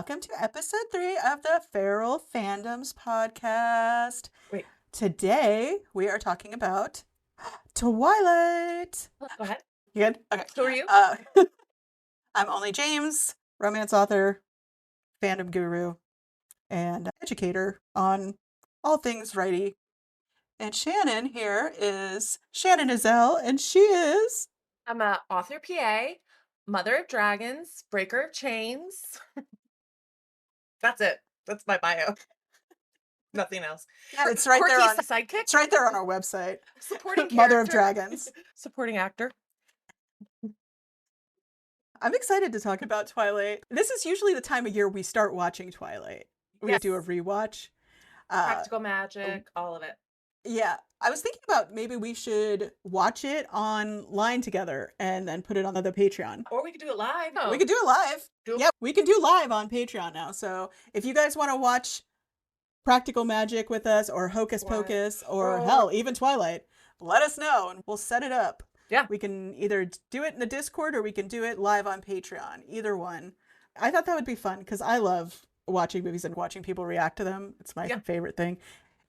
welcome to episode 3 of the Feral Fandoms podcast. Wait. Today, we are talking about Twilight. Go ahead. You good? Okay. Who are you? I'm Only James, romance author, fandom guru, and educator on all things righty. And Shannon here is Shannon Azell, and she is... I'm a author PA, mother of dragons, breaker of chains. That's it. That's my bio. Nothing else. Yeah, it's right there on sidekick. It's right there on our website. Supporting Mother of character. Dragons. Supporting actor. I'm excited to talk about Twilight. This is usually the time of year we start watching Twilight. We do a rewatch. Practical magic, all of it. Yeah. I was thinking about maybe we should watch it online together and then put it on the Patreon. Or we could do it live. Oh. We could do it live. Yeah, we can do live on Patreon now. So if you guys want to watch Practical Magic with us or Hocus Pocus or hell, even Twilight, let us know and we'll set it up. Yeah. We can either do it in the Discord or we can do it live on Patreon. Either one. I thought that would be fun because I love watching movies and watching people react to them. It's my favorite thing.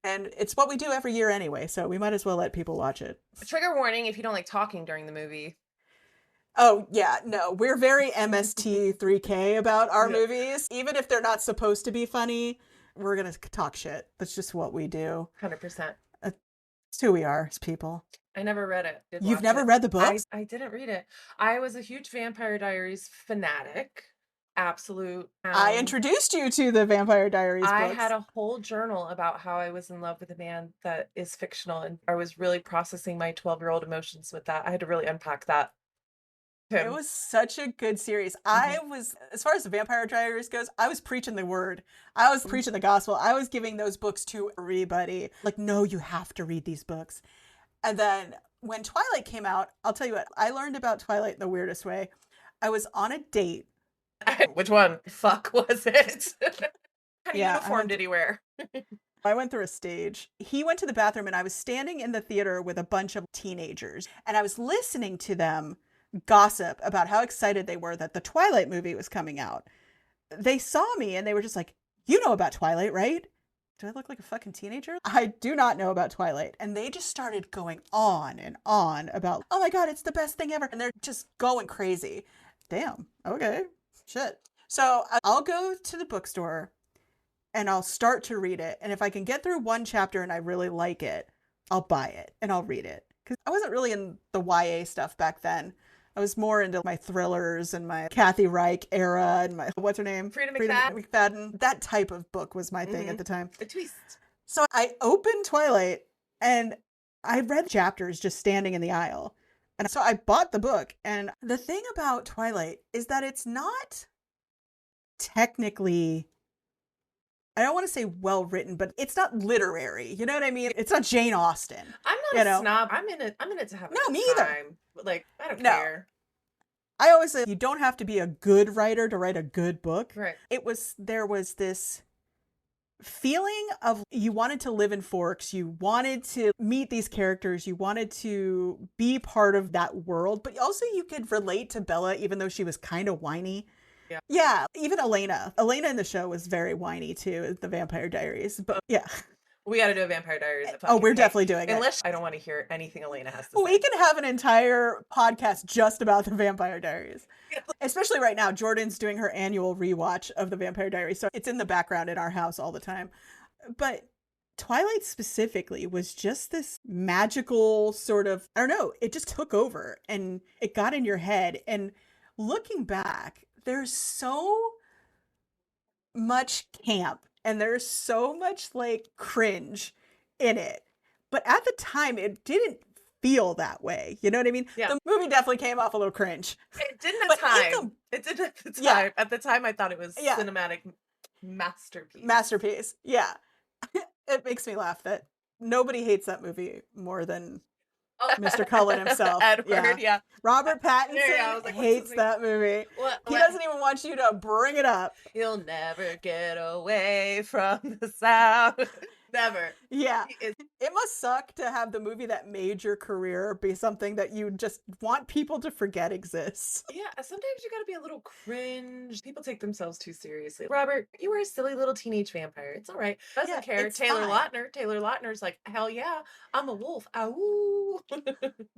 And it's what we do every year anyway, so we might as well let people watch it. Trigger warning if you don't like talking during the movie. Oh, yeah, no. We're very MST3K about our movies. Even if they're not supposed to be funny, we're going to talk shit. That's just what we do. 100%. It's who we are as people. I never read it. You've never read the books? I didn't read it. I was a huge Vampire Diaries fanatic. Absolute. I introduced you to the Vampire Diaries books. I had a whole journal about how I was in love with a man that is fictional, and I was really processing my 12-year-old emotions with that. I had to really unpack that. It was such a good series. I was, as far as the Vampire Diaries goes, I was preaching the word. I was preaching the gospel. I was giving those books to everybody. Like, no, you have to read these books. And then when Twilight came out, I'll tell you what, I learned about Twilight in the weirdest way. I was on a date. Which one? Fuck was it? What kind of uniform did he wear? I went through a stage. He went to the bathroom and I was standing in the theater with a bunch of teenagers and I was listening to them gossip about how excited they were that the Twilight movie was coming out. They saw me and they were just like, you know about Twilight, right? Do I look like a fucking teenager? I do not know about Twilight. And they just started going on and on about, oh my God, it's the best thing ever. And they're just going crazy. Damn. Okay. Shit. So I'll go to the bookstore and I'll start to read it. And if I can get through one chapter and I really like it, I'll buy it and I'll read it. Because I wasn't really in the YA stuff back then. I was more into my thrillers and my Kathy Reich era and my, what's her name? Frida McFadden. That type of book was my thing at the time. The twist. So I opened Twilight and I read chapters just standing in the aisle. And so I bought the book. And the thing about Twilight is that it's not technically, I don't want to say well written, but it's not literary. You know what I mean? It's not Jane Austen. I'm not a snob. I'm in it to have a good me either. time. Like, I don't care. I always say you don't have to be a good writer to write a good book. Right. There was this feeling of you wanted to live in Forks, you wanted to meet these characters, you wanted to be part of that world, but also you could relate to Bella even though she was kind of whiny. Yeah, even Elena in the show was very whiny too, the Vampire Diaries, but yeah. We got to do a Vampire Diaries. We're definitely doing it. Unless I don't want to hear anything Elena has to say. We can have an entire podcast just about the Vampire Diaries. Especially right now, Jordan's doing her annual rewatch of the Vampire Diaries, so it's in the background in our house all the time. But Twilight specifically was just this magical sort of, I don't know, it just took over and it got in your head. And looking back, there's so much camp and there's so much like cringe in it. But at the time, it didn't feel that way. You know what I mean? Yeah. The movie definitely came off a little cringe. It didn't at the time. It did at the time. Yeah. At the time, I thought it was cinematic masterpiece. Yeah. It makes me laugh that nobody hates that movie more than Mr. Cullen himself. Edward, yeah. Robert Pattinson hates that movie. He doesn't even want you to bring it up. You'll never get away from the sound. Never. Yeah. He is. It must suck to have the movie that made your career be something that you just want people to forget exists. Yeah, sometimes you gotta be a little cringe. People take themselves too seriously. Robert, you were a silly little teenage vampire. It's all right. Doesn't Yeah, care. it's Taylor fine. Lautner. Taylor Lautner's like, hell yeah, I'm a wolf. Ow.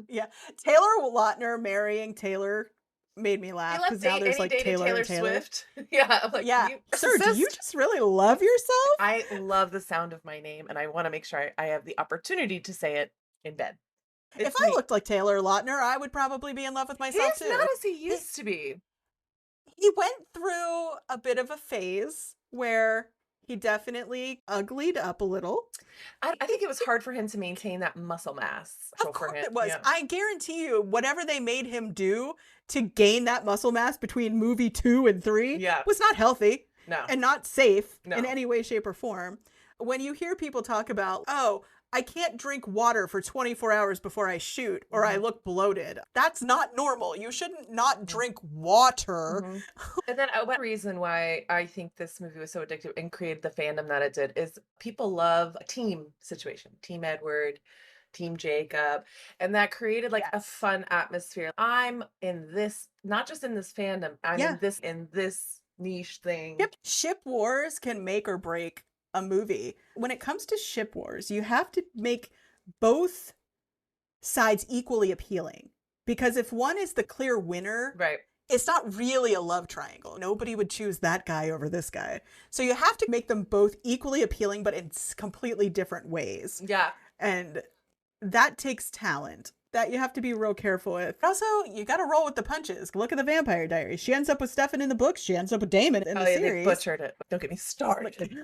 Yeah. Taylor Lautner marrying Taylor made me He laugh left because now there's and he like dated Taylor Taylor and Taylor. Swift. Yeah, I'm like, Yeah. you Sir, do you narcissist. just really love yourself? I love the sound of my name, and I want to make sure I have the opportunity to say it in bed. If It's I me. looked like Taylor Lautner, I would probably be in love with myself He's not too. as he He, used to be. he went through a bit of a phase where he definitely uglied up a little. I think it was hard for him to maintain that muscle mass. Of for course him. it was. Yeah. I guarantee you, whatever they made him do to gain that muscle mass between movie 2 and 3 Yeah. was not healthy No. and not safe No. in any way, shape, or form. When you hear people talk about, oh, I can't drink water for 24 hours before I shoot or I look bloated. That's not normal. You shouldn't not drink water. And then one reason why I think this movie was so addictive and created the fandom that it did is people love a team situation. Team Edward, Team Jacob. And that created like a fun atmosphere. I'm in this, not just in this fandom, I'm in this niche thing. Yep. Ship wars can make or break a movie. When it comes to ship wars, you have to make both sides equally appealing. Because if one is the clear winner, Right. it's not really a love triangle. Nobody would choose that guy over this guy. So you have to make them both equally appealing, but in completely different ways. Yeah. And that takes talent that you have to be real careful with. Also, you got to roll with the punches. Look at the Vampire Diaries. She ends up with Stefan in the books. She ends up with Damon in the series. They butchered it. Don't get me started.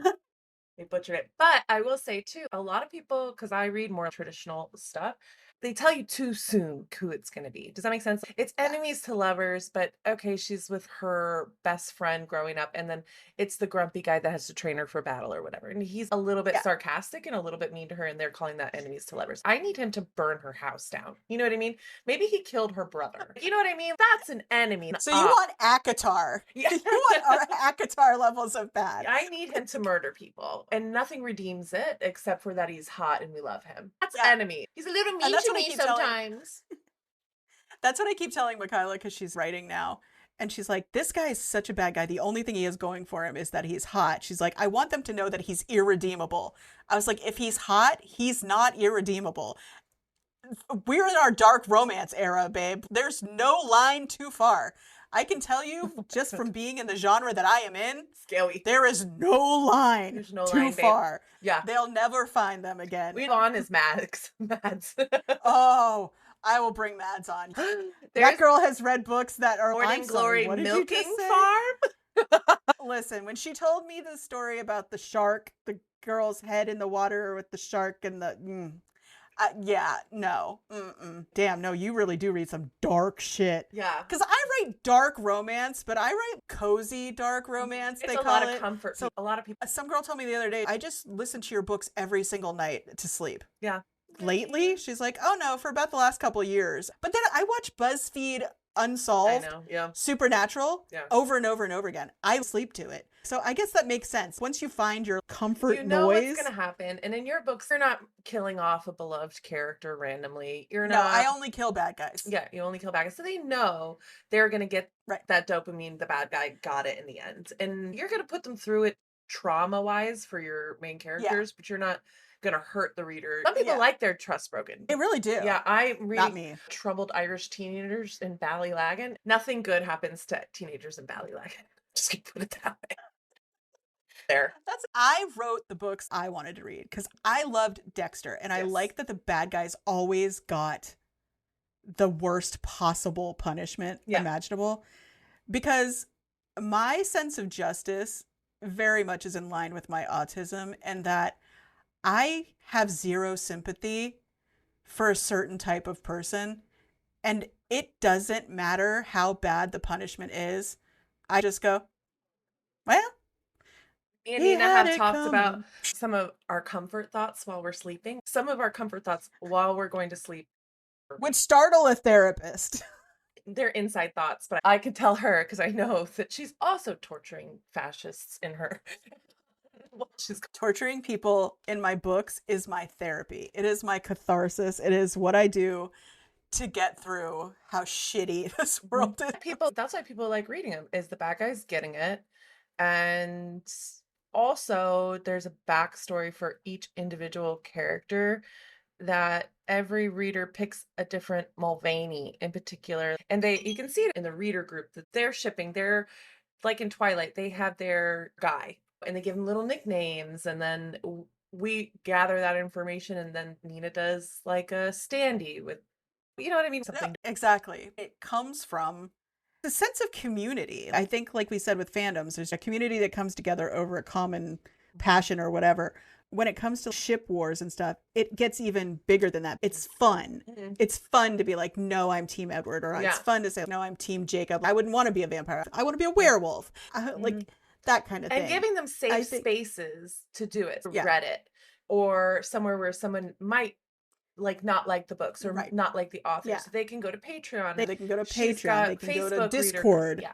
They butchered it. But I will say too, a lot of people, because I read more traditional stuff, they tell you too soon who it's going to be. Does that make sense? It's enemies to lovers, but okay, she's with her best friend growing up, and then it's the grumpy guy that has to train her for battle or whatever. And he's a little bit sarcastic and a little bit mean to her, and they're calling that enemies to lovers. I need him to burn her house down. You know what I mean? Maybe he killed her brother. You know what I mean? That's an enemy. So you want ACOTAR. Yeah. You want our ACOTAR levels of bad. I need him to murder people, and nothing redeems it except for that he's hot and we love him. That's enemy. He's a little mean to me sometimes. That's what I keep telling Michaela because she's writing now. And she's like, this guy is such a bad guy. The only thing he has going for him is that he's hot. She's like, I want them to know that he's irredeemable. I was like, if he's hot, he's not irredeemable. We're in our dark romance era, babe. There's no line too far. I can tell you, just from being in the genre that I am in, Scary. There is no line too far. Yeah. They'll never find them again. We're on his Mads. Oh, I will bring Mads on. That girl has read books that are Morning Glory what did Milking you just say? Farm. Listen, when she told me the story about the shark, the girl's head in the water with the shark and the no. Damn, no, you really do read some dark shit. Yeah. Because I write dark romance, but I write cozy dark romance, It's they a call lot it. of comfort. So a lot of people. some girl told me the other day, I just listen to your books every single night to sleep. Yeah. Lately, she's like, oh no, for about the last couple of years. But then I watch BuzzFeed Unsolved, Supernatural, over and over and over again. I sleep to it. So I guess that makes sense. Once you find your comfort you know noise. what's going to happen. And in your books, you're not killing off a beloved character randomly. You're not. No, I only kill bad guys. Yeah, you only kill bad guys. So they know they're going to get that dopamine. The bad guy got it in the end. And you're going to put them through it trauma-wise for your main characters, but you're not going to hurt the reader. Some people like their trust broken. They really do. Yeah, I'm reading Not me. Troubled Irish Teenagers in Ballylagan. Nothing good happens to teenagers in Ballylagan. Just gonna put it that way. There. I wrote the books I wanted to read because I loved Dexter, and I like that the bad guys always got the worst possible punishment imaginable, because my sense of justice very much is in line with my autism, and that I have zero sympathy for a certain type of person, and it doesn't matter how bad the punishment is. I just go, well, me and Nina have talked about some of our comfort thoughts while we're sleeping. Some of our comfort thoughts while we're going to sleep would startle a therapist. They're inside thoughts, but I could tell her because I know that she's also torturing fascists in her She's Torturing people in my books is my therapy. It is my catharsis. It is what I do to get through how shitty this world is. people. That's why people like reading them. Is the bad guys getting it, and also there's a backstory for each individual character that every reader picks a different Mulvaney in particular, and you can see it in the reader group that they're shipping. They're like in Twilight, they have their guy and they give him little nicknames, and then we gather that information, and then Nina does like a standee with, you know what I mean? No, Something. exactly. It comes from the sense of community. I think, like we said with fandoms, there's a community that comes together over a common passion or whatever. When it comes to ship wars and stuff, it gets even bigger than that. It's fun. Mm-hmm. It's fun to be like, no, I'm Team Edward, or it's fun to say, no, I'm Team Jacob. I wouldn't want to be a vampire. I want to be a werewolf. Like that kind of thing. And giving them safe spaces to do it. Reddit or somewhere where someone might not like the books or not like the author. So they can go to Patreon. They can go to Patreon. They can go to Discord.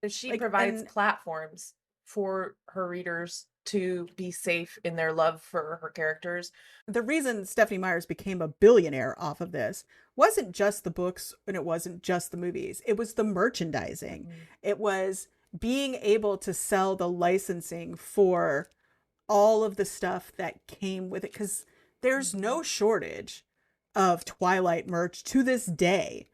So she provides platforms for her readers to be safe in their love for her characters. The reason Stephenie Meyers became a billionaire off of this wasn't just the books and it wasn't just the movies. It was the merchandising. It was being able to sell the licensing for all of the stuff that came with it, because there's no shortage of Twilight merch to this day.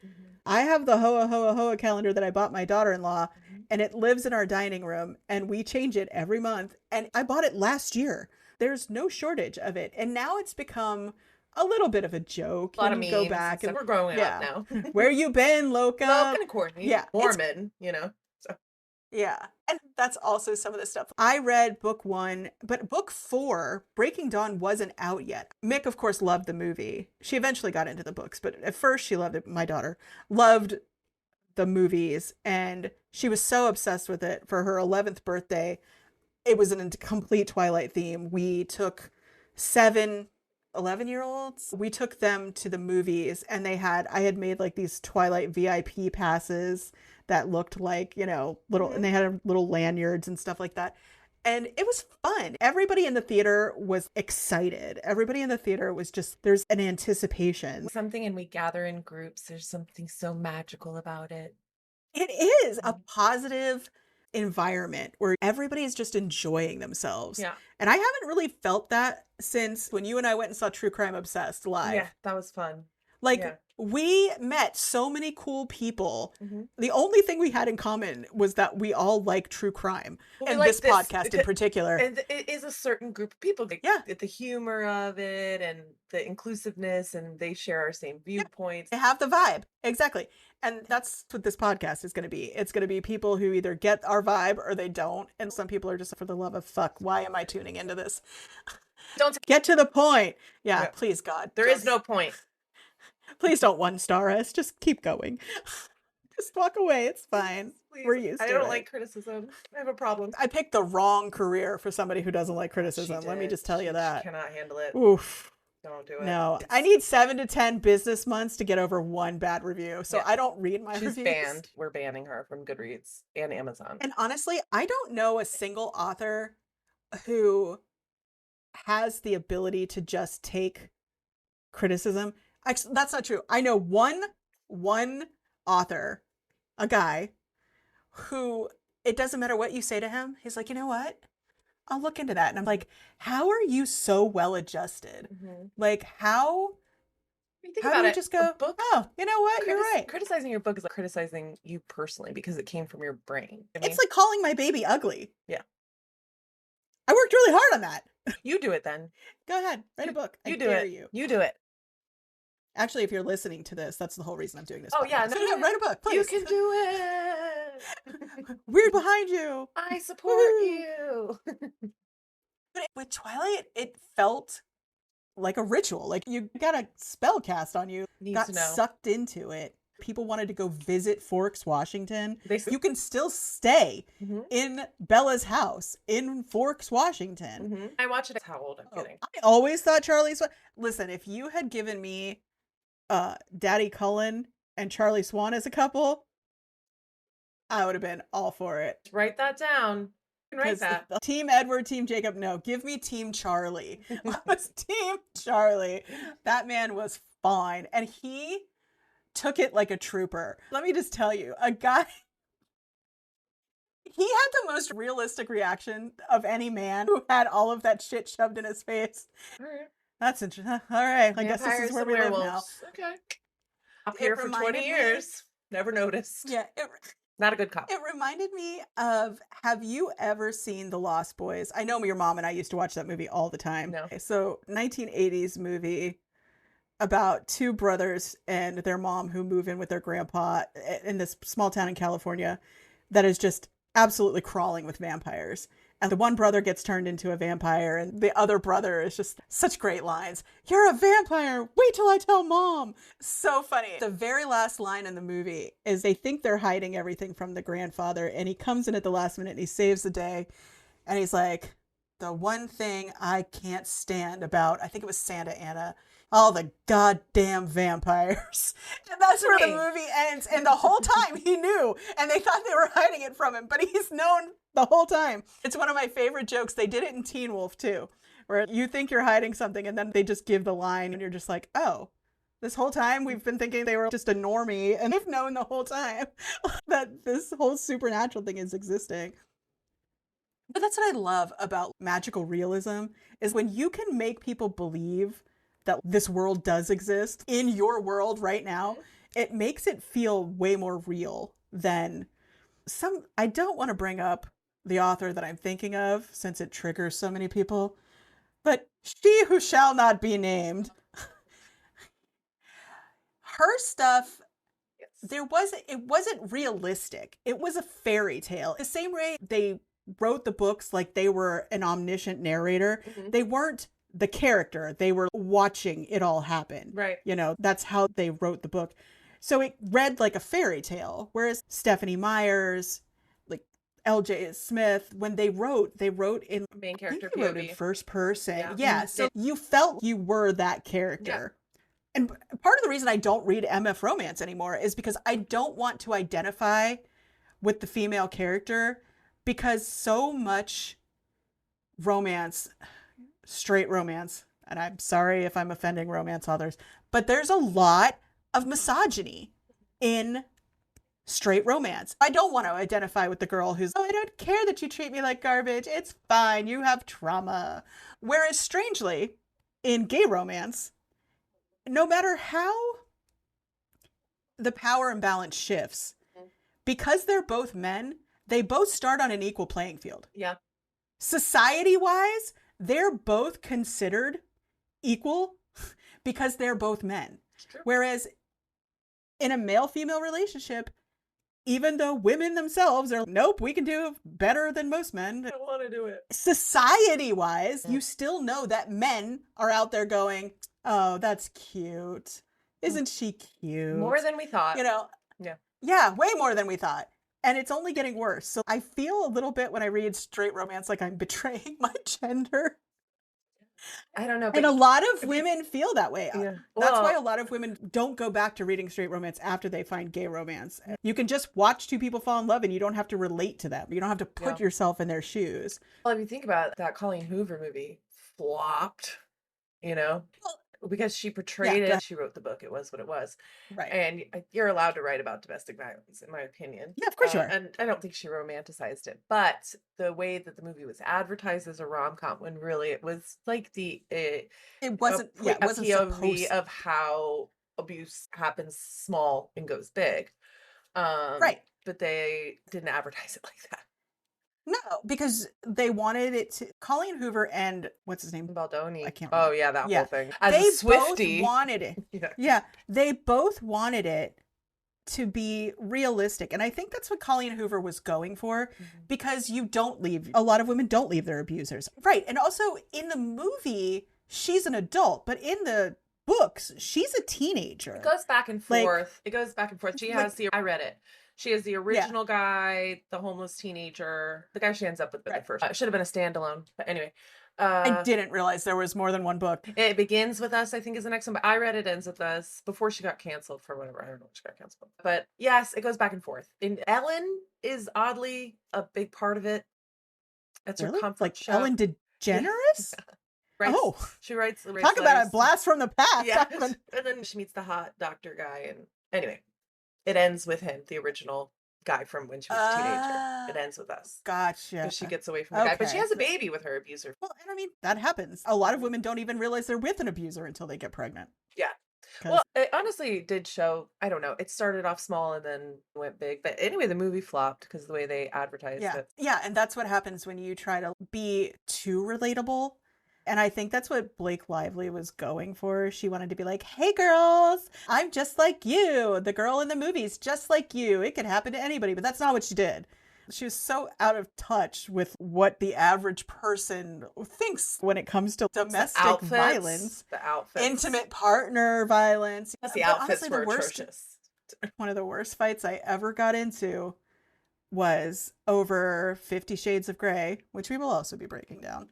I have the Hoa Hoa Hoa calendar that I bought my daughter-in-law, and it lives in our dining room, and we change it every month. And I bought it last year. There's no shortage of it. And now it's become a little bit of a joke. A lot of memes. Go back and we're growing up now. Where you been, Loca? Loca and Courtney. Mormon, So. Yeah. And that's also some of the stuff. I read book 1, but book 4, Breaking Dawn, wasn't out yet. Mick, of course, loved the movie. She eventually got into the books, but at first she loved it. My daughter loved the movies, and she was so obsessed with it. For her 11th birthday, it was a complete Twilight theme. We took 7 11-year-olds. We took them to the movies, and I had made like these Twilight VIP passes that looked like, little, and they had little lanyards and stuff like that. And it was fun. Everybody in the theater was excited. Everybody in the theater was there's an anticipation. And we gather in groups. There's something so magical about it. It is a positive environment where everybody is just enjoying themselves. Yeah. And I haven't really felt that since when you and I went and saw True Crime Obsessed live. Yeah, that was fun. We met so many cool people. The only thing we had in common was that we all like true crime, and this podcast in particular. And it is a certain group of people. The humor of it and the inclusiveness, and they share our same viewpoints. They have the vibe. Exactly. And that's what this podcast is going to be. It's going to be people who either get our vibe or they don't. And some people are just, for the love of fuck, why am I tuning into this? Don't get to the point. Yeah. Please, God. There is no point. Please don't 1-star us. Just keep going. Just walk away. It's fine. Please. We're used to it. I don't like criticism. I have a problem. I picked the wrong career for somebody who doesn't like criticism. Let me just tell you that. She cannot handle it. Oof. Don't do it. No. I need 7 to 10 business months to get over one bad review. So I don't read my reviews. She's banned. We're banning her from Goodreads and Amazon. And honestly, I don't know a single author who has the ability to just take criticism. Actually, that's not true. I know one author, a guy, who it doesn't matter what you say to him. He's like, you know what? I'll look into that. And I'm like, how are you so well adjusted? Like, how do you just go, oh, you know what? You're right. Criticizing your book is like criticizing you personally because it came from your brain. It's like calling my baby ugly. Yeah. I worked really hard on that. You do it then. Go ahead. Write a book. You do it. You do it. Actually, if you're listening to this, that's the whole reason I'm doing this. Oh, yeah. No, write a book, please. You can do it. We're behind you. I support you. But with Twilight, it felt like a ritual. Like you got a spell cast on you. Got sucked into it. People wanted to go visit Forks, Washington. You can still stay in Bella's house in Forks, Washington. I watch it. How old? I'm kidding. I always thought Charlie Swan. Listen, if you had given me Daddy Cullen and Charlie Swan as a couple, I would have been all for it. Write that down. can write that. Team Edward, Team Jacob. No, give me Team Charlie. I was Team Charlie. That man was fine. And he took it like a trooper. Let me just tell you, he had the most realistic reaction of any man who had all of that shit shoved in his face. All right. That's interesting. All right. I guess this is where we live now. Okay. Up here for 20 years. Never noticed. Yeah. Not a good cop. It reminded me of, have you ever seen The Lost Boys? I know your mom and I used to watch that movie all the time. No. So 1980s movie about two brothers and their mom who move in with their grandpa in this small town in California that is just absolutely crawling with vampires. And the one brother gets turned into a vampire, and the other brother is just such great lines. You're a vampire. Wait till I tell mom. So funny. The very last line in the movie is they think they're hiding everything from the grandfather, and he comes in at the last minute and he saves the day. And he's like, the one thing I can't stand about, I think it was Santa Ana, all the goddamn vampires. And that's where the movie ends. And the whole time he knew, and they thought they were hiding it from him, but he's known the whole time. It's one of my favorite jokes. They did it in Teen Wolf too, where you think you're hiding something and then they just give the line and you're just like, oh, this whole time we've been thinking they were just a normie, and they've known the whole time that this whole supernatural thing is existing. But that's what I love about magical realism, is when you can make people believe that this world does exist in your world right now, it makes it feel way more real than I don't want to bring up the author that I'm thinking of since it triggers so many people, but She Who Shall Not Be Named. Her stuff, it wasn't realistic. It was a fairy tale. The same way they wrote the books like they were an omniscient narrator. Mm-hmm. They weren't the character. They were watching it all happen. Right. You know, that's how they wrote the book. So it read like a fairy tale. Whereas Stephanie Myers, like L.J. Smith, when they wrote in main character POV. Wrote in first person. Yeah. So you felt you were that character. Yeah. And part of the reason I don't read MF romance anymore is because I don't want to identify with the female character, because so much romance, straight romance, and I'm sorry if I'm offending romance authors, but there's a lot of misogyny in straight romance. I don't want to identify with the girl who's, oh, I don't care that you treat me like garbage. It's fine. You have trauma. Whereas strangely, in gay romance, no matter how the power imbalance shifts, because they're both men, they both start on an equal playing field. Yeah. Society-wise, they're both considered equal because they're both men. Whereas in a male-female relationship, even though women themselves are, nope, we can do better than most men. I don't want to do it. Society-wise, you still know that men are out there going, oh, that's cute. Isn't she cute? More than we thought. You know? Yeah. Yeah, way more than we thought. And it's only getting worse. So I feel a little bit when I read straight romance like I'm betraying my gender. I don't know. And a lot of women feel that way. Yeah. That's why a lot of women don't go back to reading straight romance after they find gay romance. You can just watch two people fall in love and you don't have to relate to them. You don't have to put yourself in their shoes. Well, if you think about it, that Colleen Hoover movie flopped, you know? Because she portrayed it, she wrote the book, it was what it was. Right. And you're allowed to write about domestic violence, in my opinion. Yeah, of course you are. And I don't think she romanticized it. But the way that the movie was advertised as a rom-com, when really it was like it wasn't a POV of how abuse happens small and goes big. Right. But they didn't advertise it like that. No, because they wanted it to. Colleen Hoover and what's his name? Baldoni. I can't remember. Oh yeah, that whole thing. As they a Swiftie. Both wanted it. Yeah, they both wanted it to be realistic, and I think that's what Colleen Hoover was going for, because you don't leave. A lot of women don't leave their abusers, right? And also in the movie, she's an adult, but in the books, she's a teenager. It goes back and forth. She has I read it. She has the original guy, the homeless teenager, the guy she ends up with at first. It should have been a standalone. But anyway. I didn't realize there was more than one book. It Begins With Us, I think, is the next one. But I read It Ends With Us before she got canceled for whatever. I don't know what she got canceled. But yes, it goes back and forth. And Ellen is oddly a big part of it. That's her Really? comfort Like show. Ellen Yeah. DeGeneres? Oh, She writes talk about a letters. blast from the past. Yeah. And then she meets the hot doctor guy. And anyway, it ends with him, the original guy from when she was a teenager. It ends with us. Gotcha. Because she gets away from the guy. But she Okay. has a baby with her abuser. Well, and I mean, that happens. A lot of women don't even realize they're with an abuser until they get pregnant. Yeah. 'Cause- Well, it honestly did show, I don't know, it started off small and then went big. But anyway, the movie flopped because of the way they advertised yeah. it. Yeah, and that's what happens when you try to be too relatable. And I think that's what Blake Lively was going for. She wanted to be like, hey, girls, I'm just like you. The girl in the movie's just like you. It could happen to anybody. But that's not what she did. She was so out of touch with what the average person thinks when it comes to domestic violence. The outfits. Intimate partner violence. Plus the But outfits honestly, were atrocious. One of the worst fights I ever got into was over 50 Shades of Grey, which we will also be breaking down.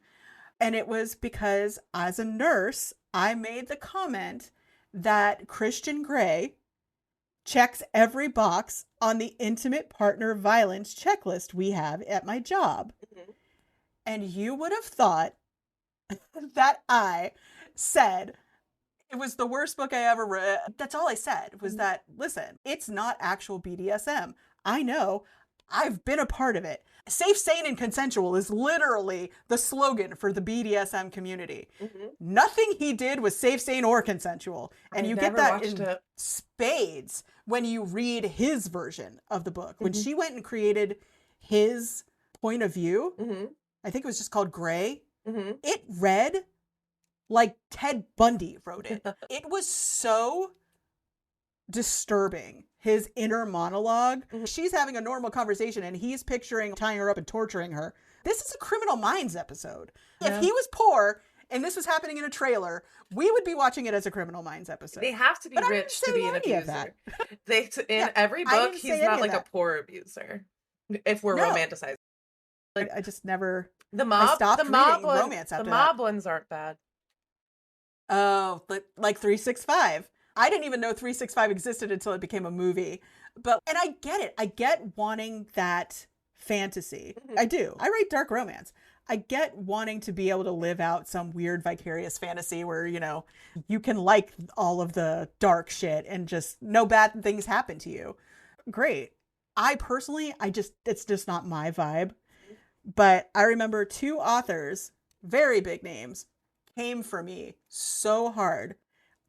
And it was because as a nurse, I made the comment that Christian Grey checks every box on the intimate partner violence checklist we have at my job. Mhm. And you would have thought that I said it was the worst book I ever read. That's all I said was that, listen, it's not actual BDSM. I know. I've been a part of it. Safe, sane, and consensual is literally the slogan for the BDSM community. Mm-hmm. Nothing he did was safe, sane, or consensual. And you get that in spades when you read his version of the book. When she went and created his point of view, I think it was just called Grey, it read like Ted Bundy wrote it. It was so disturbing. His inner monologue. She's having a normal conversation and he's picturing tying her up and torturing her. This is a Criminal Minds episode. Yeah. If he was poor and this was happening in a trailer, we would be watching it as a Criminal Minds episode. They have to be rich to be an abuser. In every book, he's not like a poor abuser. If we're romanticizing. Like, I just never... The mob romance after the mob ones aren't bad. Oh, like 365. I didn't even know 365 existed until it became a movie. And I get it. I get wanting that fantasy. I do. I write dark romance. I get wanting to be able to live out some weird vicarious fantasy where, you can like all of the dark shit and just no bad things happen to you. Great. I personally, it's just not my vibe. But I remember 2 authors, very big names, came for me so hard.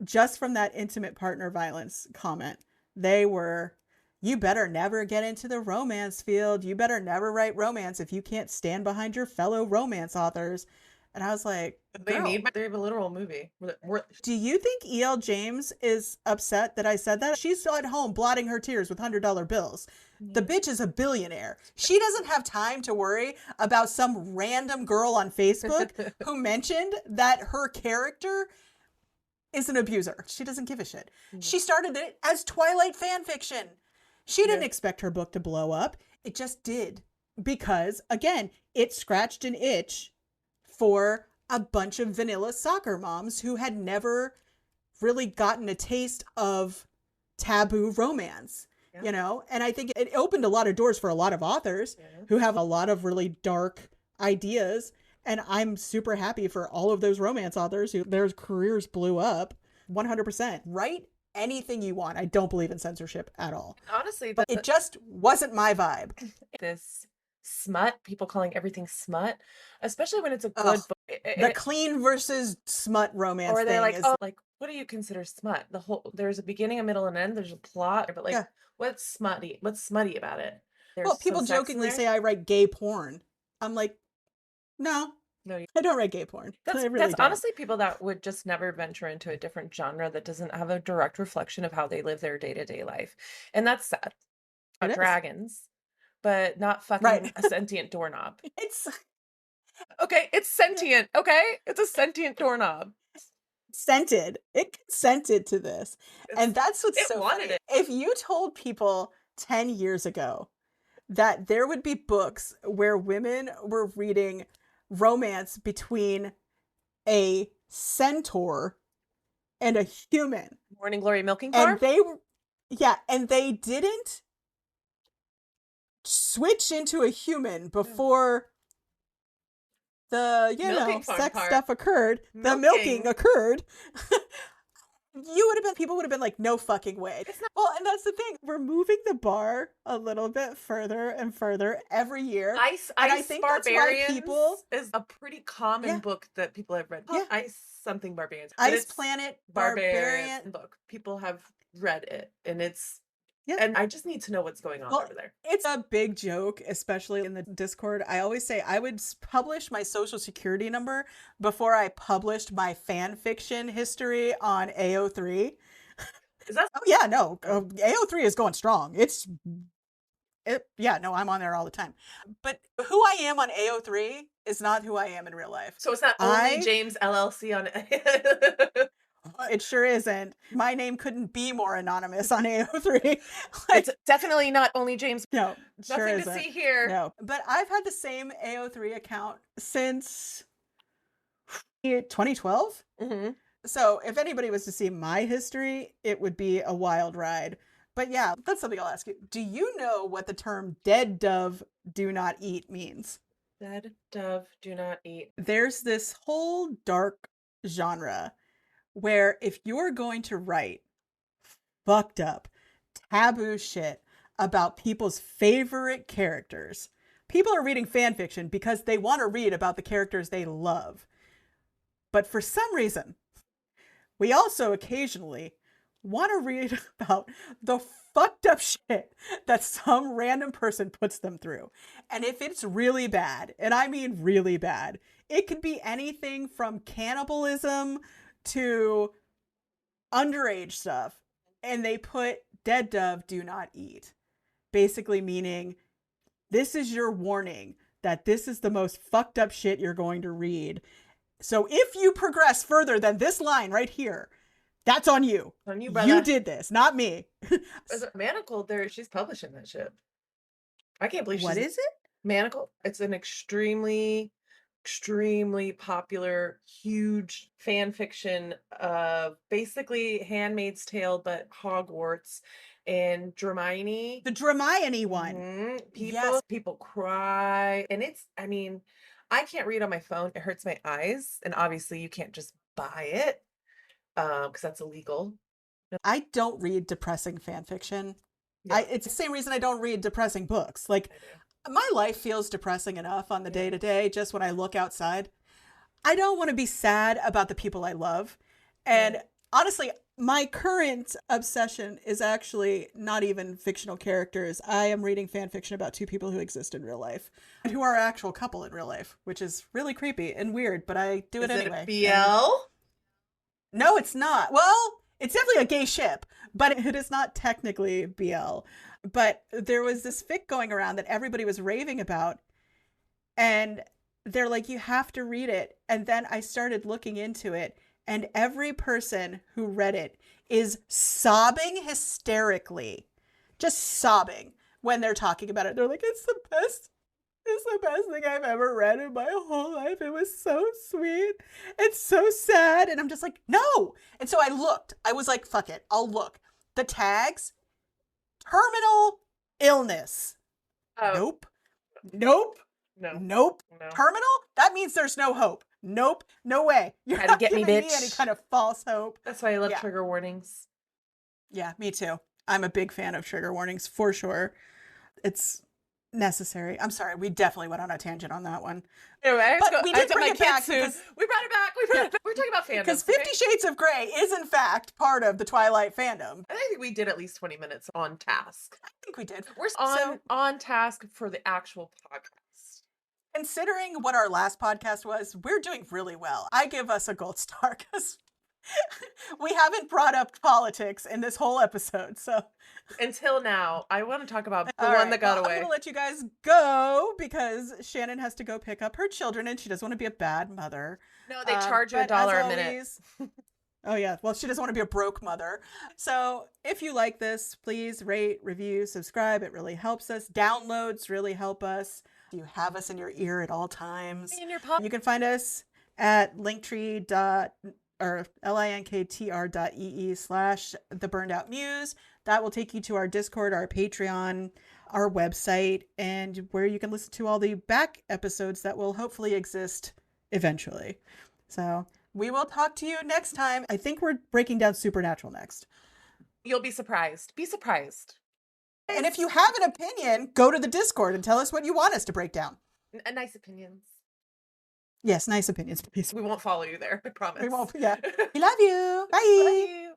Just from that intimate partner violence comment. They were, you better never get into the romance field. You better never write romance if you can't stand behind your fellow romance authors. And I was like, they have a literal movie. Do you think E.L. James is upset that I said that? She's at home blotting her tears with $100 bills. The bitch is a billionaire. She doesn't have time to worry about some random girl on Facebook who mentioned that her character is an abuser. She doesn't give a shit. She started it as Twilight fan fiction. She didn't expect her book to blow up. It just did. Because, again, it scratched an itch for a bunch of vanilla soccer moms who had never really gotten a taste of taboo romance, And I think it opened a lot of doors for a lot of authors who have a lot of really dark ideas. And I'm super happy for all of those romance authors who their careers blew up 100%. Write anything you want. I don't believe in censorship at all. Honestly, but it just wasn't my vibe. This smut, people calling everything smut, especially when it's a good book. The clean versus smut romance or they're thing like, what do you consider smut? There's a beginning, a middle, and end. There's a plot, but what's smutty? What's smutty about it? Well, people jokingly say I write gay porn. I'm like, no, I don't write gay porn. That's honestly people that would just never venture into a different genre that doesn't have a direct reflection of how they live their day-to-day life. And that's sad. Dragons, but not fucking a sentient doorknob. It's sentient, okay? It's a sentient doorknob. Scented. It consented to this. And that's what's so funny. If you told people 10 years ago that there would be books where women were reading romance between a centaur and a human. Morning Glory Milking Farm? And they didn't switch into a human before the, Milking fun sex part. stuff occurred, the milking occurred, people would have been like, no fucking way. It's not. Well, and that's the thing. We're moving the bar a little bit further and further every year. Ice I think that's why Barbarians is a pretty common Yeah. book that people have read. Yeah. Ice something Barbarians. But Ice it's Planet Barbarian book. People have read it, and it's and I just need to know what's going on over there. It's a big joke, especially in the Discord. I always say I would publish my social security number before I published my fan fiction history on AO3. Is that? Oh yeah, no. AO3 is going strong. No, I'm on there all the time. But who I am on AO3 is not who I am in real life. So it's not only James LLC on It sure isn't. My name couldn't be more anonymous on AO3. It's definitely not only James. No, sure Nothing isn't. to see here. No, but I've had the same AO3 account since 2012. Mm-hmm. So if anybody was to see my history, it would be a wild ride. But yeah, that's something I'll ask you. Do you know what the term dead dove do not eat means? Dead dove do not eat. There's this whole dark genre where if you're going to write fucked up, taboo shit about people's favorite characters, people are reading fan fiction because they want to read about the characters they love. But for some reason, we also occasionally want to read about the fucked up shit that some random person puts them through. And if it's really bad, and I mean really bad, it could be anything from cannibalism to underage stuff. And they put dead dove do not eat. Basically meaning this is your warning that this is the most fucked up shit you're going to read. So if you progress further than this line right here, that's on you. On you, brother. You did this, not me. Is it Manacle? She's publishing that shit. I can't believe she's... What is it? Manacle. It's an extremely popular, huge fan fiction of basically Handmaid's Tale, but Hogwarts and Hermione. The Hermione one. Mm-hmm. People cry. And I can't read on my phone. It hurts my eyes. And obviously you can't just buy it because that's illegal. I don't read depressing fan fiction. Yeah. It's the same reason I don't read depressing books. Like, my life feels depressing enough on the day-to-day just when I look outside. I don't want to be sad about the people I love. And honestly, my current obsession is actually not even fictional characters. I am reading fan fiction about two people who exist in real life and who are an actual couple in real life, which is really creepy and weird, but I do it anyway. Is it BL? No, it's not. Well, it's definitely a gay ship, but it is not technically BL. But there was this fic going around that everybody was raving about. And they're like, you have to read it. And then I started looking into it. And every person who read it is sobbing hysterically. Just sobbing when they're talking about it. They're like, it's the best. It's the best thing I've ever read in my whole life. It was so sweet. It's so sad. And I'm just like, no. And so I looked. I was like, fuck it. I'll look. The tags, terminal illness. Oh. Nope. No. Nope. No. Terminal? That means there's no hope. Nope. No way. You're Had to not get me, giving me bitch. any kind of false hope. That's why I love trigger warnings. Yeah, me too. I'm a big fan of trigger warnings for sure. It's necessary. I'm sorry. We definitely went on a tangent on that one. Anyway, we did bring it back. We brought it back. We're talking about fandom. Because 50 Shades of Grey is in fact part of the Twilight fandom. I think we did at least 20 minutes on task. I think we did. We're on task for the actual podcast. Considering what our last podcast was, we're doing really well. I give us a gold star because we haven't brought up politics in this whole episode. So until now, I want to talk about the one that got away. I'm going to let you guys go because Shannon has to go pick up her children and she doesn't want to be a bad mother. No, they charge you $1 a minute. Oh yeah, well, she doesn't want to be a broke mother. So if you like this, please rate, review, subscribe. It really helps us. Downloads really help us. You have us in your ear at all times. In your You can find us at linktr.ee/theburnedOutMuse. That will take you to our Discord, our Patreon, our website, and where you can listen to all the back episodes that will hopefully exist eventually. So we will talk to you next time. I think we're breaking down Supernatural next. You'll be surprised. Be surprised. And if you have an opinion, go to the Discord and tell us what you want us to break down. Nice opinions. Yes, nice opinions, please. We won't follow you there, I promise. We won't. Yeah. We love you. Bye. Love you.